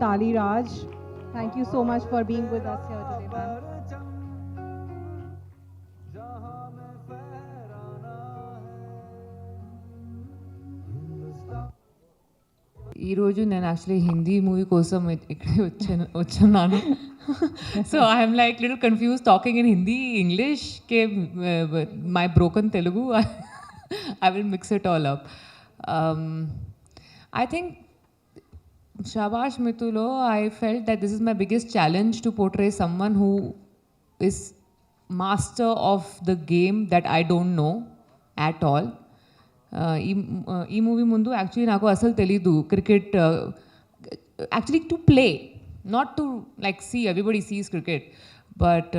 Tali Raj, thank you so much for being with us here today, ma'am. ఈరోజు నేను actually Hindi movie కోసం ఇక్కడే వచ్చున్నాను. So I'm like little confuse talking in Hindi English కే my broken Telugu I will mix it all up. I think Shabash Mitulo, I felt that this is my biggest challenge to portray someone who is master of the game that I don't know at all. ఈ movie ముందు actually నాకు అసలు తెలీదు cricket actually to play not to like see everybody sees cricket but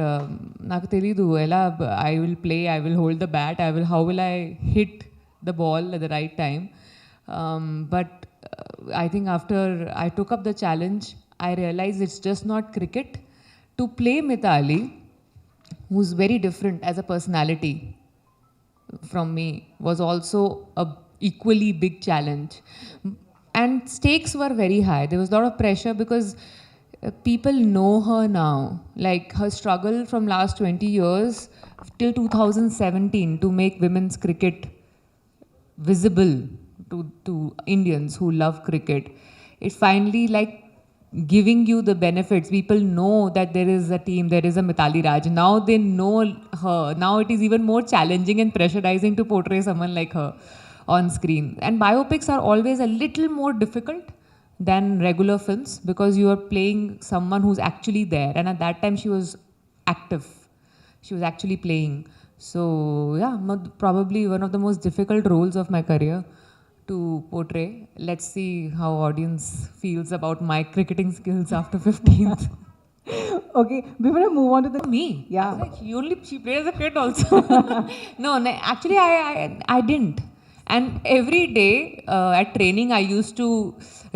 నాకు తెలీదు ఎలా I will play I will hold the bat I will how will I hit the ball at the right time. But I think after I took up the challenge, I realized it's just not cricket. To play Mithali, who's very different as a personality from me, was also a equally big challenge. And stakes were very high. There was a lot of pressure because people know her now. Like her struggle from last 20 years till 2017 to make women's cricket visible to Indians who love cricket. It finally like giving you the benefits. People know that there is a team, there is a Mithali Raj. Now they know her. Now it is even more challenging and pressurizing to portray someone like her on screen. And biopics are always a little more difficult than regular films because you are playing someone who's actually there. And at that time she was active. She was actually playing. So yeah, probably one of the most difficult roles of my career to portray. Let's see how audience feels about my cricketing skills after 15th. Okay, before I move on to the Me? Yeah. Like, she played as a kid also. No, actually I didn't. And every day at training I used to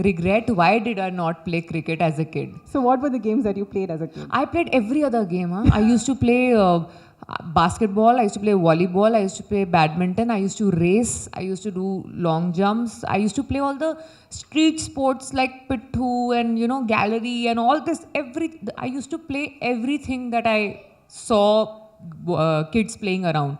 regret why did I not play cricket as a kid. So, what were the games that you played as a kid? I played every other game. Huh? I used to play basketball, I used to play volleyball, I used to play badminton, I used to race, I used to do long jumps, I used to play all the street sports like pittu and gallery and all this. I used to play everything that I saw kids playing around.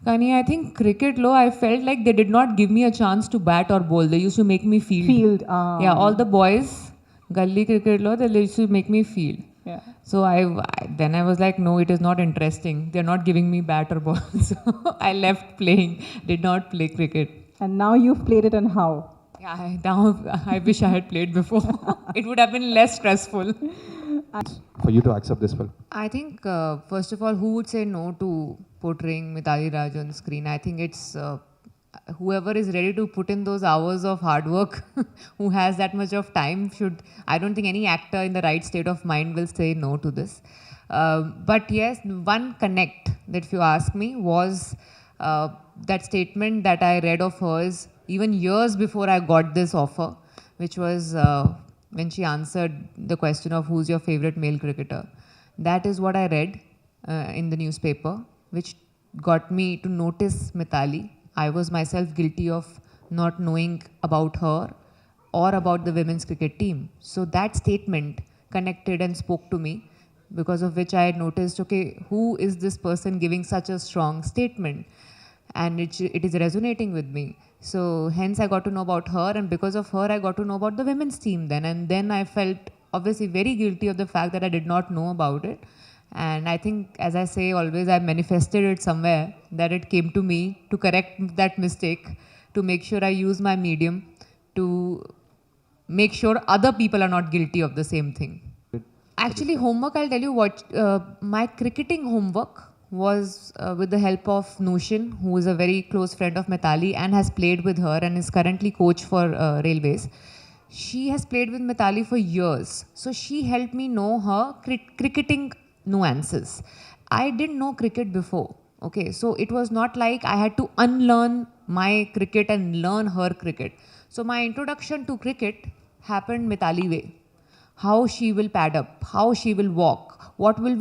Kani, I think cricket low, I felt like they did not give me a chance to bat or bowl. They used to make me field. Yeah, all the boys, gully cricket low, they used to make me field. Yeah. So then I was like, no, it is not interesting. They're not giving me bat or ball. So I left playing, did not play cricket. And now you've played it, and how? Yeah, now I wish I had played before. It would have been less stressful. For you to accept this film? I think, first of all, who would say no to portraying Mithali Raj on screen? I think it's whoever is ready to put in those hours of hard work, who has that much of time, I don't think any actor in the right state of mind will say no to this. But yes, one connect that if you ask me was that statement that I read of hers even years before I got this offer, which was when she answered the question of who's your favorite male cricketer. That is what I read in the newspaper, which got me to notice Mithali. I was myself guilty of not knowing about her or about the women's cricket team. So that statement connected and spoke to me, because of which I had noticed, okay, who is this person giving such a strong statement? And it is resonating with me. So hence I got to know about her, and because of her I got to know about the women's team then. And then I felt obviously very guilty of the fact that I did not know about it. And I think, as I say always, I manifested it somewhere, that it came to me to correct that mistake, to make sure I use my medium to make sure other people are not guilty of the same thing. Actually, homework, I'll tell you what, my cricketing homework was with the help of Nushin, who is a very close friend of Mithali and has played with her and is currently coach for Railways. She has played with Mithali for years. So she helped me know her cricketing nuances. I didn't know cricket before. Okay, so it was not like I had to unlearn my cricket and learn her cricket. So my introduction to cricket happened Mithali way. How she will pad up, how she will walk, what will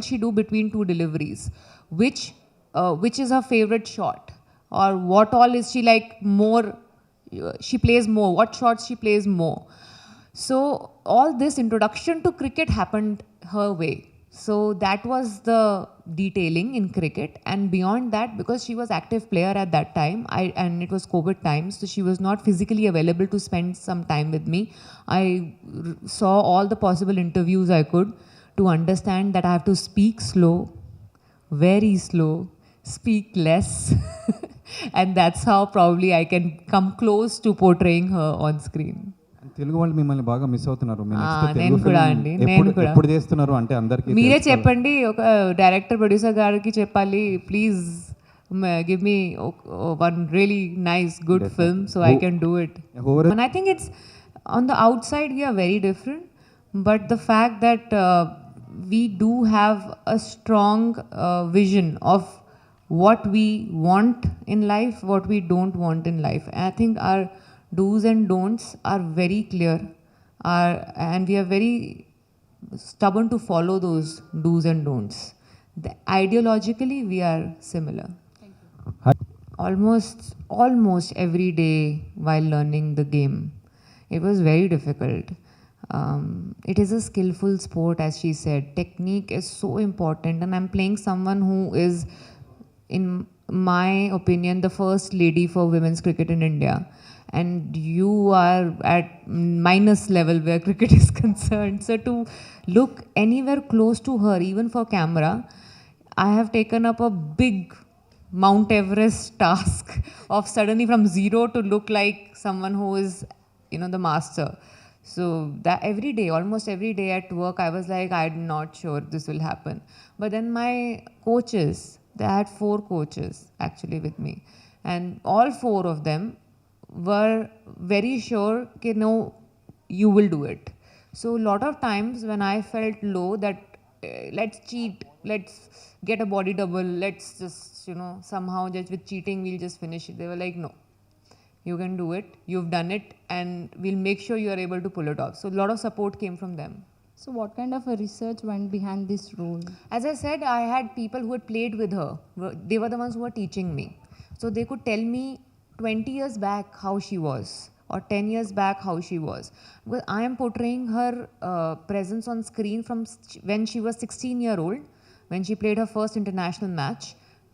she do between two deliveries, which is her favorite shot, or what all is she like more, she plays more, what shots she plays more. So all this introduction to cricket happened her way. So that was the detailing in cricket, and beyond that, because she was active player at that time, and it was COVID time, so she was not physically available to spend some time with me. I saw all the possible interviews I could to understand that I have to speak slow, very slow, speak less, and that's how probably I can come close to portraying her on screen. Telugu వాళ్ళు మిమ్మల్ని బాగా miss అవుతున్నారు. మీ next నేను తెలుగు కూడా film అండి, ఎప్పుడు నేను కూడా. ఎప్పుడు చేస్తున్నారు అంటే అందరికీ మీరే తెలుసుకోవాలి. చెప్పండి, ఒక డైరెక్టర్ ప్రొడ్యూసర్ గారికి చెప్పాలి, please give me one really nice good film so I can do it. Whoever- And I think it's on the outside we are very different, but the fact that we do have a strong vision of what we want in life, what we don't want in life. And I think our do's and don'ts are very clear, and we are very stubborn to follow those do's and don'ts. Ideologically, we are similar. Hi. Almost every day while learning the game. It was very difficult. It is a skillful sport, as she said. Technique is so important, and I'm playing someone who is, in my opinion, the first lady for women's cricket in India. And you are at minus level where cricket is concerned. So to look anywhere close to her, even for camera, I have taken up a big Mount Everest task of suddenly from zero to look like someone who is, the master. So that every day, almost every day at work, I was like, I'm not sure this will happen. But then my coaches, they had 4 coaches actually with me, and all 4 of them were very sure that no, you will do it. So a lot of times when I felt low that let's cheat, let's get a body double, let's just, somehow just with cheating we'll just finish it. They were like, no, you can do it, you've done it, and we'll make sure you are able to pull it off. So a lot of support came from them. So what kind of a research went behind this role? As I said, I had people who had played with her. They were the ones who were teaching me. So they could tell me 20 years back how she was, or 10 years back how she was. Because I am portraying her presence on screen from when she was 16-year-old, when she played her first international match,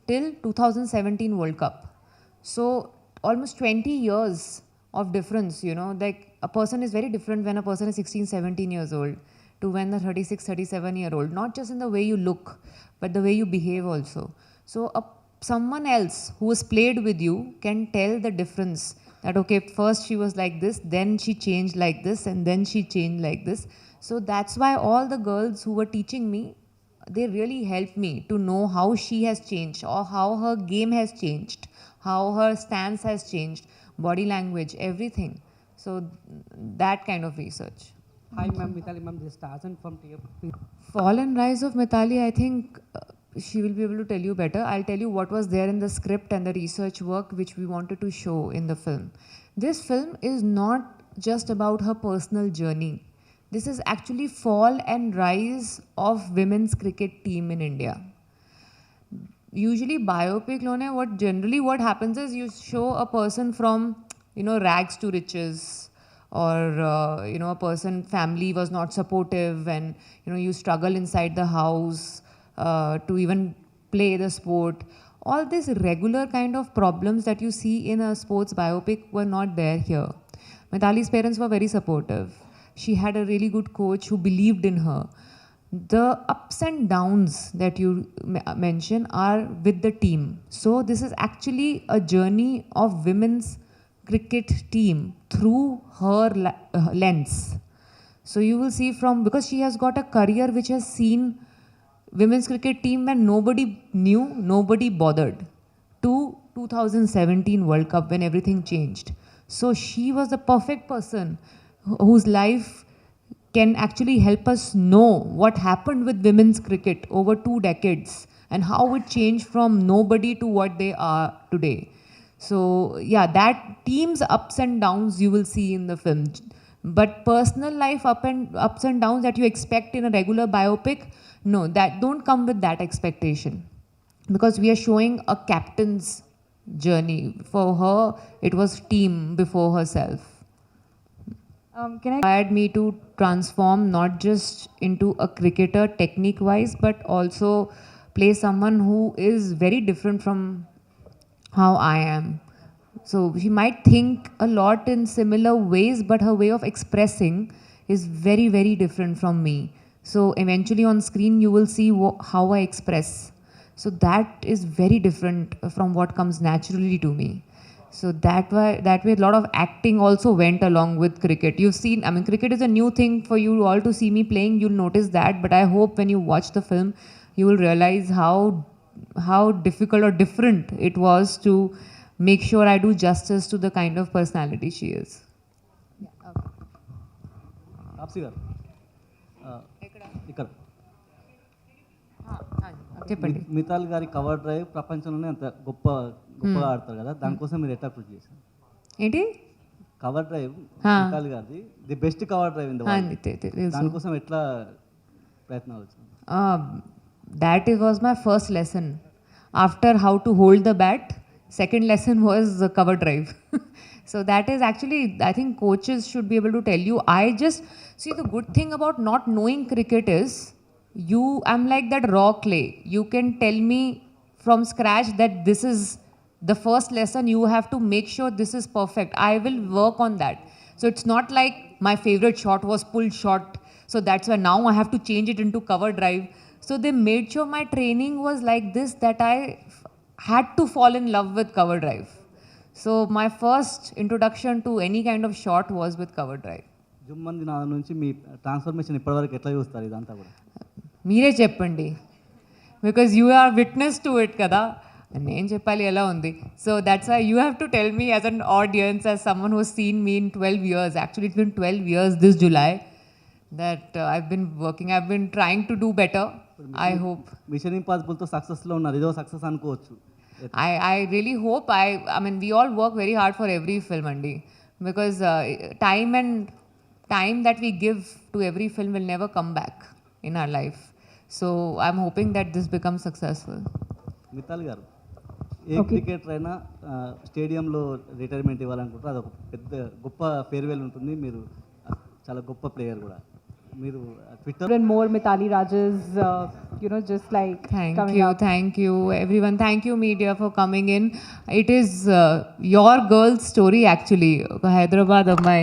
till 2017 World Cup. So almost 20 years of difference, like a person is very different when a person is 16, 17 years old to when a 36, 37-year-old, not just in the way you look, but the way you behave also. So someone else who has played with you can tell the difference, that okay, first she was like this, then she changed like this, and then she changed like this. So that's why all the girls who were teaching me, they really helped me to know how she has changed, or how her game has changed, how her stance has changed, body language, everything. So that kind of research. Hi ma'am, Mithali ma'am, this is Tarzan from TFP. Fall and Rise of Mithali, I think she will be able to tell you better. I'll tell you what was there in the script and the research work which we wanted to show in the film. This film is not just about her personal journey. This is actually fall and rise of women's cricket team in India. Usually biopic lone, what happens is you show a person from, rags to riches, or a person family was not supportive, and you struggle inside the house to even play the sport. All these regular kind of problems that you see in a sports biopic were not there here. Mithali's parents were very supportive. She had a really good coach who believed in her. The ups and downs that you mention are with the team. So this is actually a journey of women's cricket team through her lens. So you will see because she has got a career which has seen women's cricket team when nobody knew, nobody bothered, to 2017 World Cup when everything changed. So she was the perfect person whose life can actually help us know what happened with women's cricket over 2 decades and how it changed from nobody to what they are today. So yeah, that team's ups and downs you will see in the film. But personal life ups and downs that you expect in a regular biopic, no, that don't come with that expectation. Because we are showing a captain's journey. For her, it was team before herself. Inspired me to transform not just into a cricketer technique wise, but also play someone who is very different from how I am. So she might think a lot in similar ways, but her way of expressing is very, very different from me. So eventually on screen, you will see how I express. So that is very different from what comes naturally to me. So that way a lot of acting also went along with cricket. You've seen, I mean, cricket is a new thing for you all to see me playing. You'll notice that, but I hope when you watch the film, you will realize how difficult or different it was to make sure I do justice to the kind of personality she is. Taapsee గారు ఇక్కడ చెప్పండి. మితాల్ గారి cover drive ప్రపంచంలోనే అంత గొప్పగా ఆడతారు కదా, దానికోసం మీరు ఎట్లా కృషి చేశారు? ఏంటి కవర్ డ్రైవ్ ఆ. మితాల్ గారిది the best cover drive in the world, తెలుసు. దానికోసం ఎట్లా ప్రయత్నాలు వచ్చినాయి? That was my first lesson. After how to hold the bat, second lesson was the cover drive. So that is actually, I think coaches should be able to tell you. I just see the good thing about not knowing cricket is I'm like that raw clay. You can tell me from scratch that this is the first lesson. You have to make sure this is perfect. I will work on that. So it's not like my favorite shot was pulled shot. So that's why now I have to change it into cover drive. So they made sure my training was like this, that I had to fall in love with cover drive. So my first introduction to any kind of shot was with cover drive. జుమ్మంది నా నుంచి మీ transformation ఇప్పటివరకు ఎట్లా చూస్తారు ఇదంతా కూడా? మీరే చెప్పండి, because you are witness to it కదా, నేను చెప్పాలి ఎలా ఉంది. So that's why you have to tell me as an audience, as someone who seen me in 12 years. Actually it's been 12 years this July that I've been working. I've been trying to do better. I hope. Mission ఇంపాసిబుల్తో సక్సెస్లో ఉన్నారు, ఇదో success అనుకోవచ్చు. I really hope. I mean, we all work very hard for every film, Andy, because time that we give to every film will never come back in our life. So I'm hoping that this becomes successful. Mittal గారు, ఏ cricketer అయినా స్టేడియంలో retirement ఇవ్వాలనుకుంటారు, అదొక పెద్ద గొప్ప farewell ఉంటుంది. మీరు చాలా గొప్ప ప్లేయర్ కూడా. మీరు Twitter And more Mithali Raj's, just like coming up. Thank you, everyone. Thank you, media, for coming in. It is your girl's story, actually, Hyderabad Ammai.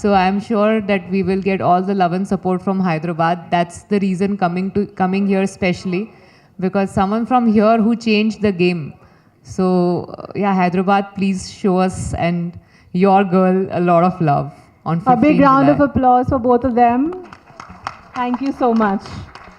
So I'm sure that we will get all the love and support from Hyderabad. That's the reason coming here specially, because someone from here who changed the game. So yeah, Hyderabad, please show us and your girl a lot of love on 15 A big round July. of applause for both of them. Thank you so much.